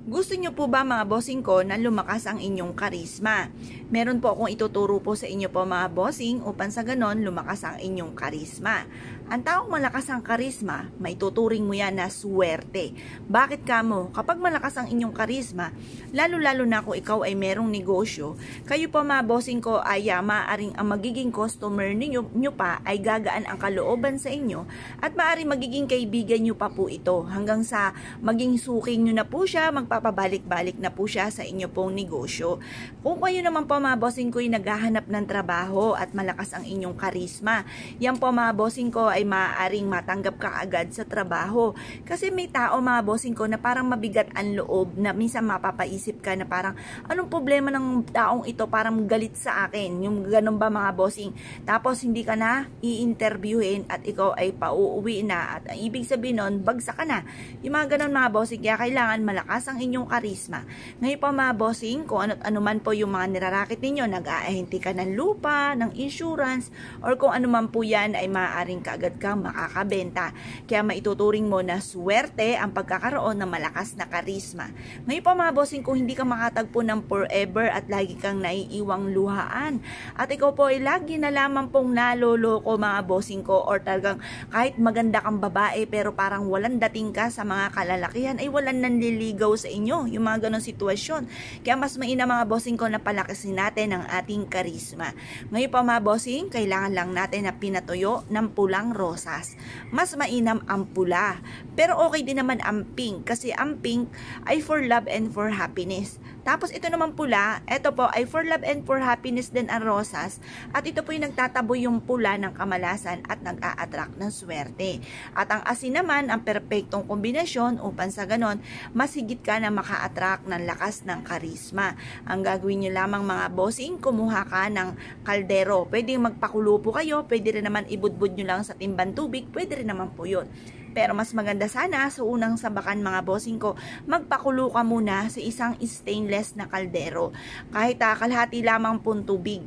Gusto nyo po ba mga bossing ko na lumakas ang inyong karisma? Meron po akong ituturo po sa inyo po mga bossing upang sa ganon lumakas ang inyong karisma. Ang taong malakas ang karisma, maituturing mo yan na swerte. Bakit kamo? Kapag malakas ang inyong karisma, lalo-lalo na kung ikaw ay merong negosyo, kayo po mga bossing ko ay maaaring ang magiging customer nyo pa ay gagaan ang kalooban sa inyo at maaaring magiging kaibigan nyo pa po ito hanggang sa maging suking nyo na po siya, magpapabalik-balik na po siya sa inyo pong negosyo. Kung kayo naman po mga bossing ko ay naghahanap ng trabaho at malakas ang inyong karisma, yan po mga bossing ko ay maaaring matanggap ka agad sa trabaho. Kasi may tao mga bossing ko na parang mabigat ang loob na minsan mapapaisip ka na parang anong problema ng taong ito, parang galit sa akin. Yung ganun ba mga bossing? Tapos hindi ka na i-interviewin at ikaw ay pauuwi na at ang ibig sabihin nun, bagsak ka na. Yung mga ganun mga bossing, kaya kailangan malakas ang inyong karisma. Ngayon pa mga bossing, kung ano man po yung mga nirarakit ninyo, nag-aahente ka ng lupa, ng insurance, or kung ano man po yan ay maaaring kaagad kang makakabenta. Kaya maituturing mo na swerte ang pagkakaroon ng malakas na karisma. Ngayon pa mga bossing, kung hindi ka makatagpo ng forever at lagi kang naiiwang luhaan at ikaw po ay lagi na lamang pong naloloko mga bossing ko, or talagang kahit maganda kang babae pero parang walang dating ka sa mga kalalakihan ay walang nanliligaw sa inyo, yung mga ganong sitwasyon. Kaya mas mainam mga bossing ko na palakasin natin ang ating karisma. Ngayon pa mga bossing, kailangan lang natin na pinatuyo ng pulang rosas. Mas mainam ang pula. Pero okay din naman ang pink kasi ang pink ay for love and for happiness. Tapos ito naman pula, ito po ay for love and for happiness din ang rosas. At ito po yung nagtataboy yung pula ng kamalasan at nag-a-attract ng swerte. At ang asin naman, ang perpektong kombinasyon upang sa ganon, mas higit ka na maka-attract ng lakas ng karisma. Ang gagawin nyo lamang mga bossing, kumuha ka ng kaldero. Pwede magpakulo po kayo, pwede rin naman ibudbud nyo lang sa timbang tubig, pwede rin naman po yun. Pero mas maganda sana sa unang sabakan mga bossing ko, magpakulo ka muna sa isang stainless na kaldero. Kahit kalahati lamang pong tubig.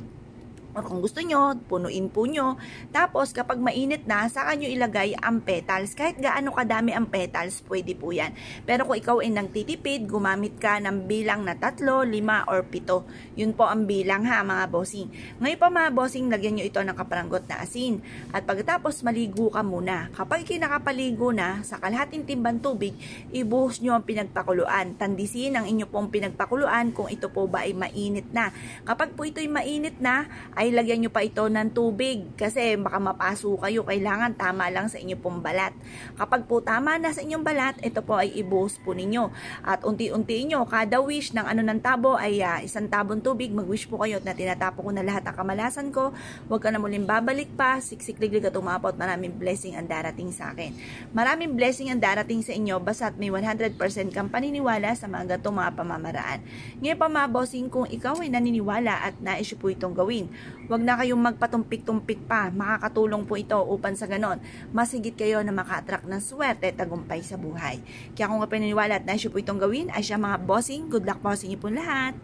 O kung gusto nyo, punuin po nyo. Tapos kapag mainit na, saka nyo ilagay ang petals. Kahit gaano kadami ang petals, pwede po yan. Pero kung ikaw ay nagtitipid, gumamit ka ng bilang na 3, 5, or 7. Yun po ang bilang ha mga bossing. Ngayon pa mga bossing, lagyan nyo ito ng kaparanggot na asin. At pagkatapos maligo ka muna. Kapag kinakapaligo na, sa kalahating timbang tubig, ibuhos nyo ang pinagpakuluan. Tandisin ang inyo pong pinagpakuluan kung ito po ba ay mainit na. Kapag po ito ay mainit na, ay lagyan nyo pa ito ng tubig kasi baka mapaso kayo, kailangan tama lang sa inyo pong balat. Kapag po tama na sa inyong balat, ito po ay ibuhos po ninyo. At unti-unti nyo, kada wish ng ng tabo ay 1 tabong tubig, mag-wish po kayo na tinatapo ko na lahat ang kamalasan ko. Huwag ka na muling babalik pa, siksik-liglig at umabot, maraming blessing ang darating sa akin. Maraming blessing ang darating sa inyo basta't may 100% kang paniniwala sa mga ganitong mga pamamaraan. Ngayon pa mga bossing, kung ikaw ay naniniwala at nais po itong gawin, huwag na kayong magpatumpik-tumpik pa. Makakatulong po ito upang sa ganon, mas higit kayo na maka-attract ng swerte at tagumpay sa buhay. Kaya kung paniniwala at nais po itong gawin, ay siya mga bossing, good luck po sa inyo po lahat.